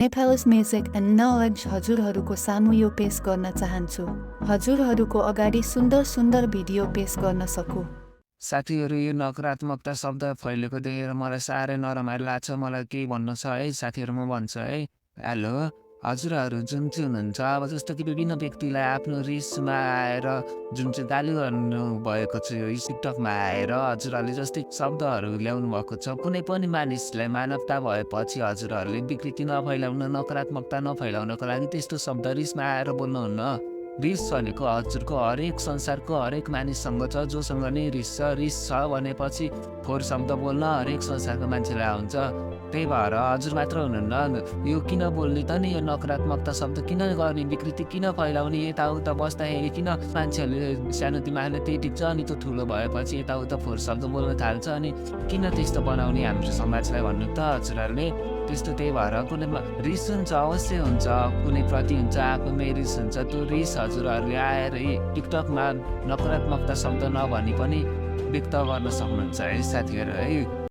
Nepal's music and knowledge हजुरहरूको सामु यो पेश गर्न चाहन्छु। हजुरहरूको अगाडि सुन्दर सुन्दर भिडियो पेश गर्न सकु। साथीहरू, यो नकारात्मकता शब्द फैलेको देखेर मलाई साह्रै नरमाइलो लाग्छ। मलाई केही भन्नु छ है साथीहरू, म भन्छु है। हेलो, हजुरहरू जुन चाहिँ हुनुहुन्छ, अब जस्तो कि विभिन्न व्यक्तिलाई आफ्नो रिसमा आएर जुन चाहिँ गाली गर्नु भएको छ, यो टिकटकमा आएर हजुरहरूले जस्तै शब्दहरू ल्याउनु भएको छ। कुनै पनि मानिसलाई मानवता भएपछि हजुरहरूले विकृति नफैलाउन, नकारात्मकता नफैलाउनको लागि त्यस्तो शब्द रिसमा आएर बोल्नुहुन्न। रिस भनेको हजुरको हरेक संसारको हरेक मानिससँग छ, जोसँग नै रिस छ भनेपछि फोहोर शब्द बोल्न हरेक संसारको मान्छेलाई आउँछ। त्यही भएर हजुर मात्र हुनुहुन्न, यो किन बोल्ने त नि, यो नकारात्मकता शब्द किन गर्ने, विकृति किन फैलाउने, यताउता बस्दाखेरि किन मान्छेहरूले सानो दिमागले त्यही टिप्छ, अनि त्यो ठुलो भएपछि यताउता फोहोर शब्द बोल्न थाल्छ, अनि किन त्यस्तो बनाउने हाम्रो समाजलाई भन्नु त हजुरहरूले। त्यस्तो त्यही भएर कुनै रिस हुन्छ, अवश्य हुन्छ, कुनै प्रति हुन्छ, आफूमै रिस हुन्छ। त्यो रिस हजुरहरूले आएर टिकटकमा नकारात्मकता शब्द नभनी पनि व्यक्त गर्न सक्नुहुन्छ है साथीहरू है।